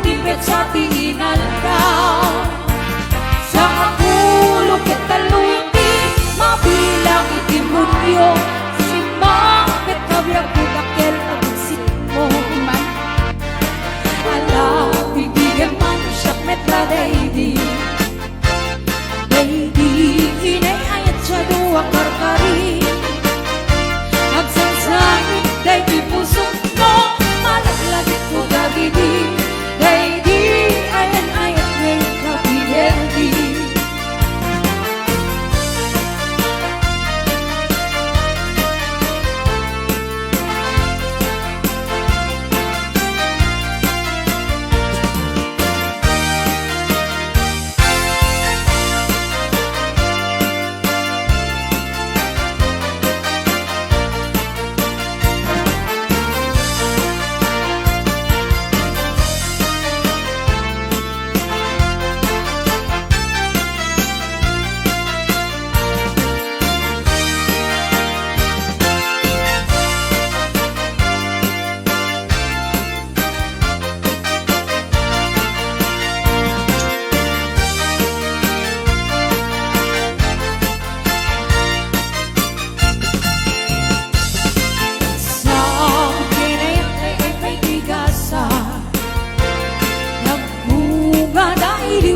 tipid sa tinaldaw. Sa kapulo kitaluti, mabilang itimunyo, simang kitkabiyak kudakil at mo man. Ala, bibigyan man siyak metra daidi. Daidi, inay ayat siya duwa karkari. Nagsansangit, daidi puso mo, malaglagit ko dagidi. Daidi, ayan ayat ngayon kapinerdi.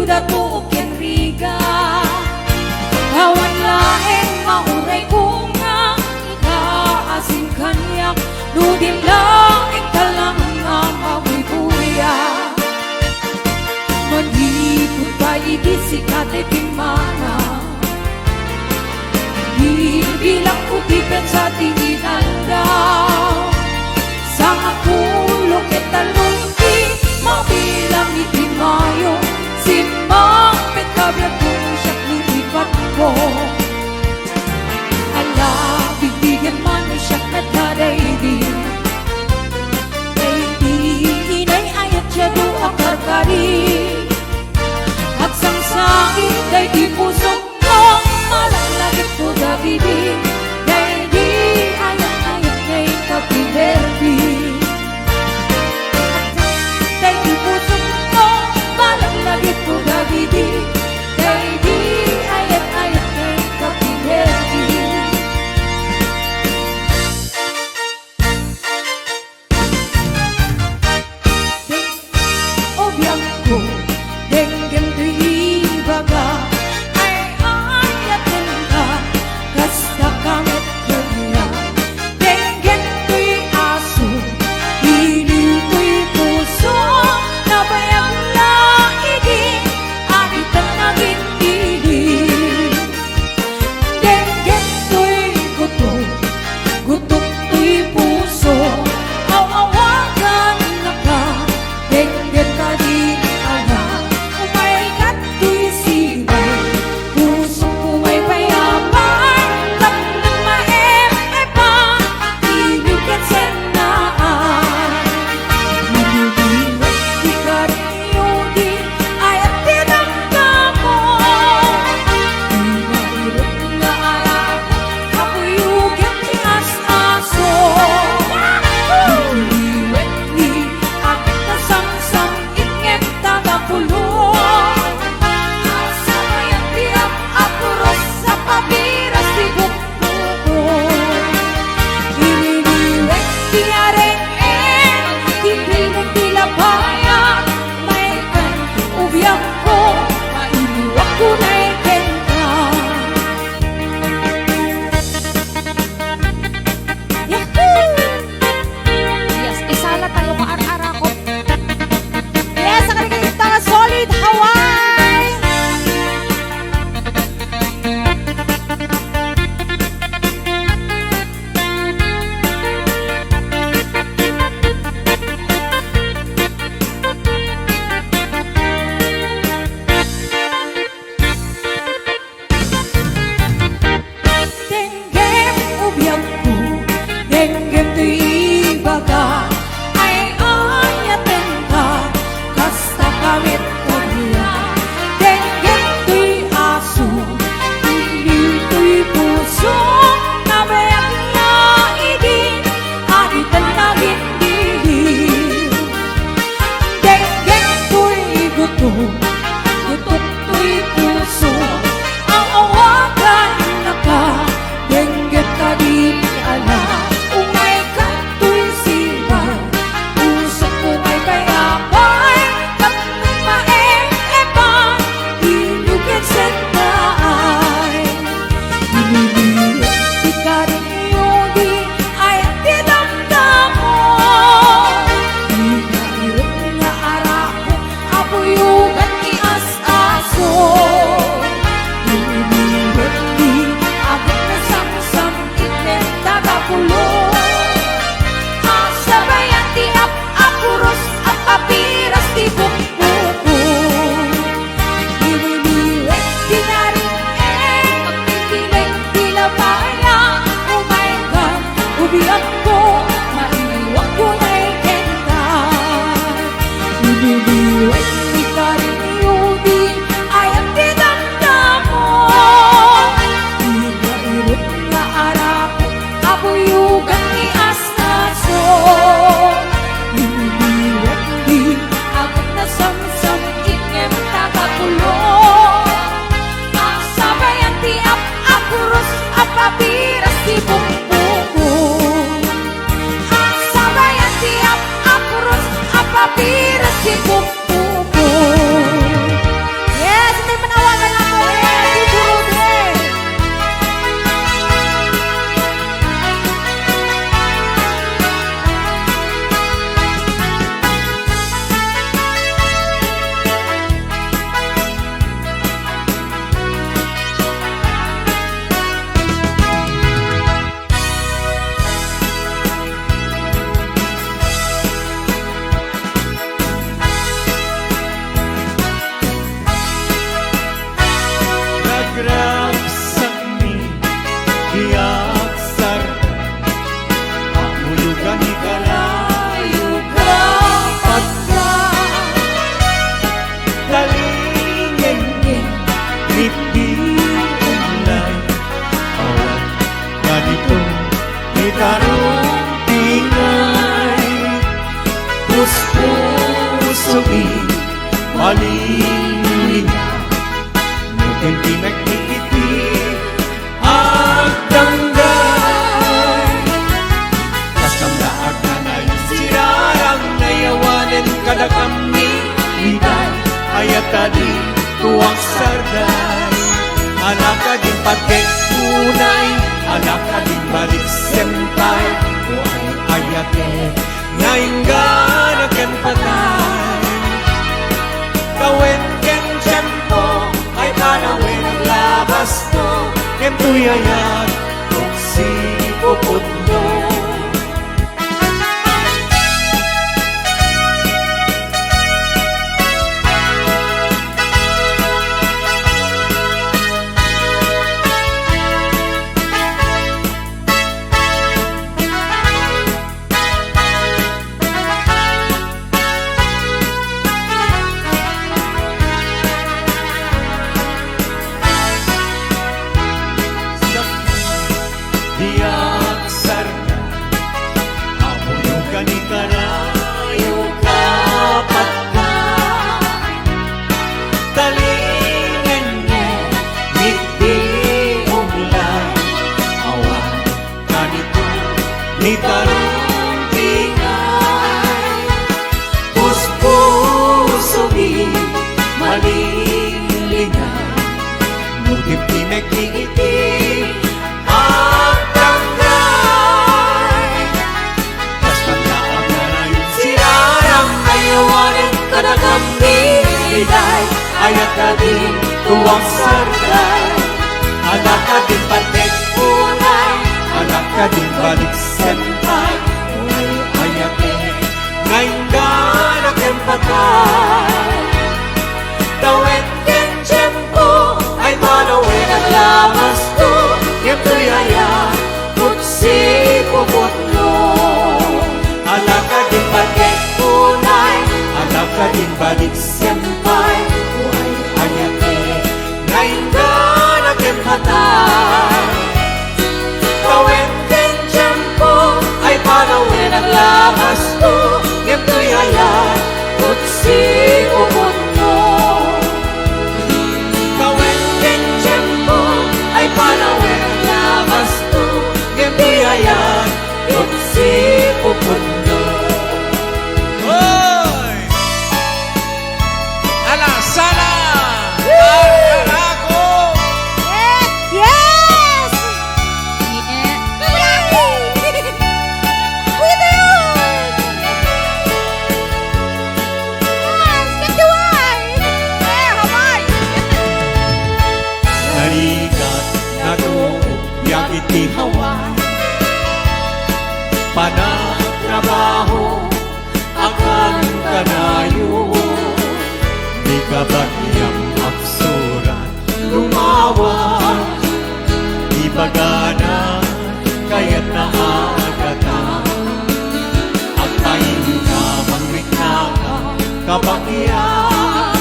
Dato kenriga kawan laeng mauray bunga ikaasin kanyak nudin laeng talang nga mawibuya manipod pa ibisikate timana bilang utipet sa tinaldaw sa kapulo kitalunti mabilang itimayo simba Ibibigay ni Kariyudi ay ang tinanda mo. Iga-irot nga arako, abuyugan ni Astaso. Ibibigay din agad na samsam ingem tagakulong. Ang sabayan ti ap-apurus, apapiras ti bumbuko. Ang sabayan ti ap-apurus, apapiras ti bumbuko. Yes, ito yung manawagan ako di Burude. Nagragsak ni Iaksar, abuyugan ni Kalayo ka pagka dalingin ngiti umlay awan ganito ni tarong tingay puspusogi malilinga nutin pinagkikiti ang tanggay kasamlaag na na'y sirarang nayawanin kada kami iday ayat tadi tuwang sarday anak ka din patek tunay anak ka din balik sempay o ay ayate ngayon ka naken patay kawen ken tiyempo ay panawin ang labas to ken tuyayat kung si pupundo. Iaksar na abuyugan ni Kalayo ka pagka talingin niya ngiti umlay awan ganito ni tarong tingay puspusogi malilingay nutip pinagkikiti ang tanggay basta naang narayon sirarang ayawanin kada kami iday ayat ka din tuwang sarday anak ka din patek unay anak ka din balik sempay ay ayate ngayon ka naken patay tawid ken tiyempo ay manawin ang lamas to ken tuyaya kutsi puputlo anak ka din patek unay anak ka din balik sempay o ay ayate ngayon ka naken patay tawid ken tiyempo ay panawin ang lamas to ken tuyaya kutsi puputlo tawid ken tiyempo ay panawin ang lamas to ken tuyaya kutsi puputlo. Oy! kabangyan,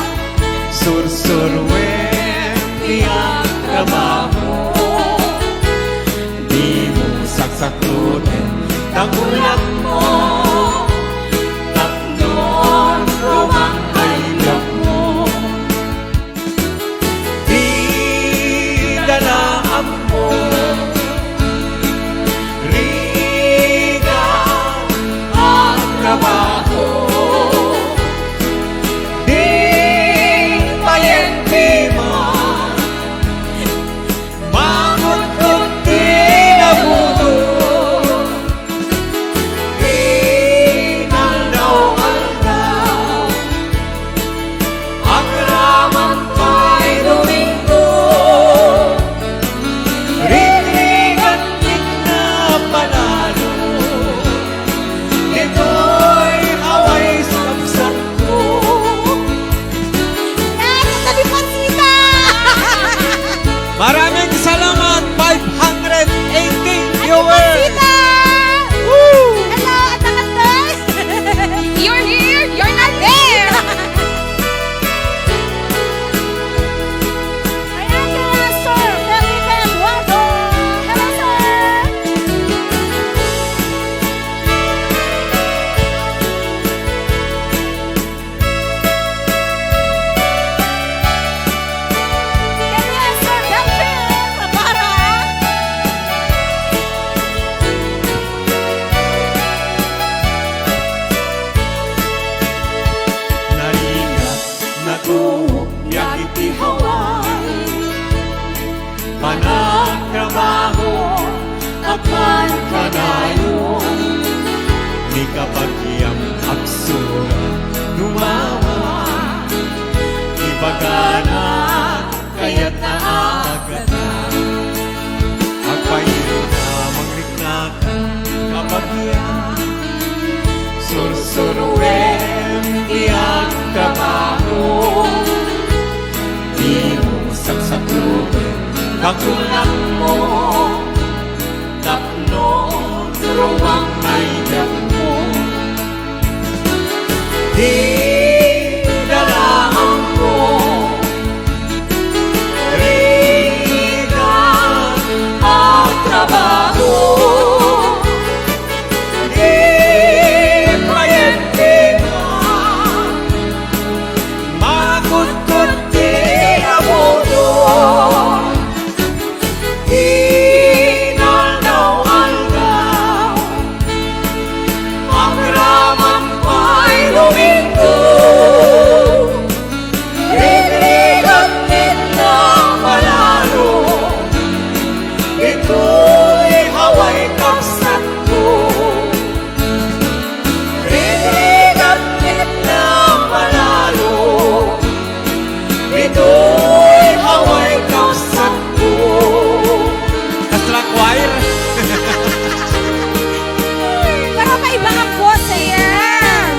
sursurwen iyang trabaho. Di mo saksaklunin ang ulam mo, tatlong rumang kailap mo. Di dalaam mo, riga ang trabaho. Di payenti mo, manguntot di nabuto. Inaldaw-aldaw, ang ramang pa'y Domingo. Rinrigan-lig na panalo, ito'y away samsat ko. Maraming salamat, 580 viewers! Woo! Hello, Atakatay! You're here, you're not there! Ayan kaya, sir! Felipe Eduardo! Hello, sir! Kaya, sir, Delphine! Mabara! Nariya na tuwok yang itihaway, panagtrabaho akan kanayo. Ni kapagyang aksura dumawa, ibagana kaya't naagata. Agpayo na mangriknakan kapagyan, sursuruin iyang trabaho. Di mo saksakluin ang ulam mo, tatlong ruwang may mo. Di dalaang mo, rigan ang trabaho. Di payenti mo, makutut di abono. Inaldaw-aldaw, ang ramang pa'y Domingo. Rinrigan-lig na panalo, ito'y haway kapsat ko. Rinrigan-lig na panalo, ito'y haway kapsat ko. Kastra choir. Pero may iba kang boss eh. Yan.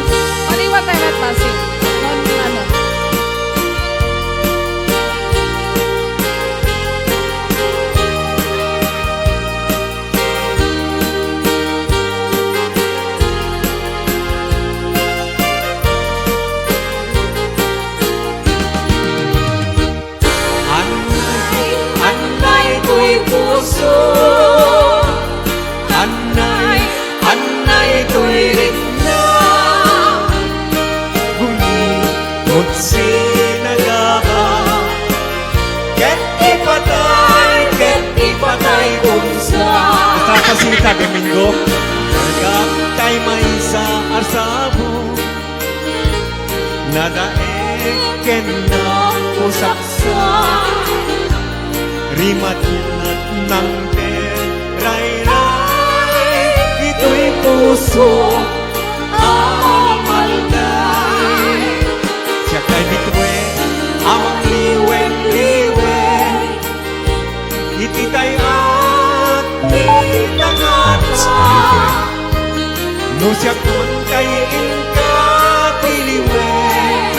Maliwa tayo at pasig. Ano? Anay ko'y puso, anay ko'y rigna. Gulimot sinagaba, ket ipatay unsa. Sa pasita Domingo, nagkakay may sa arsabo, nadaig ken na usaksa. Rimat-mat ng teray-ray, ito'y puso ang malday. Siya kay bitwe, amang liwen-liwen, ititay at itangata. No siya kun kay inka tiliwen,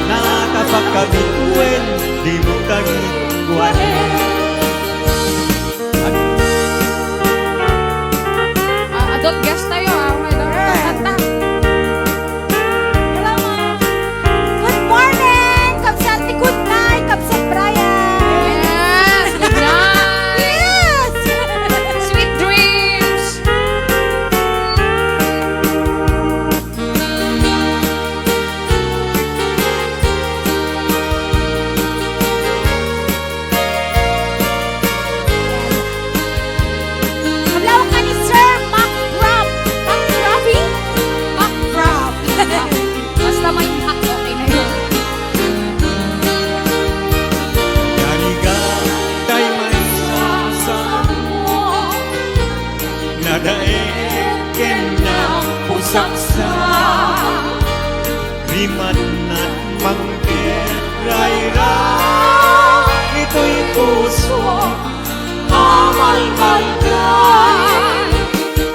natapagkabitwen, di mo tagiguan. Adult guest tayo. Okay daw. Kanta. Hello, ma'am. man at manggera ito'y puso amalmalkan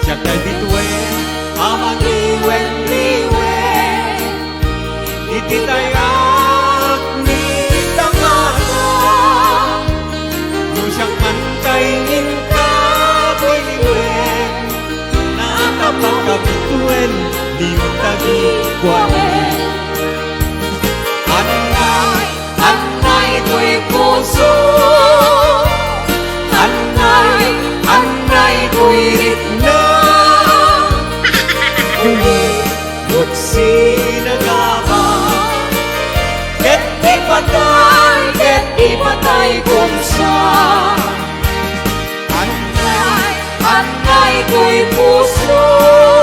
siya kay bituin amang liwen-liwen ititayak ni tamana Nusyak man kay inkabiliwen nakapagkabituin di tagi kwain Anay ko'y puso Anay ko'y ritna Umibot sinagama Ket ipatay kung sa Anay ko'y puso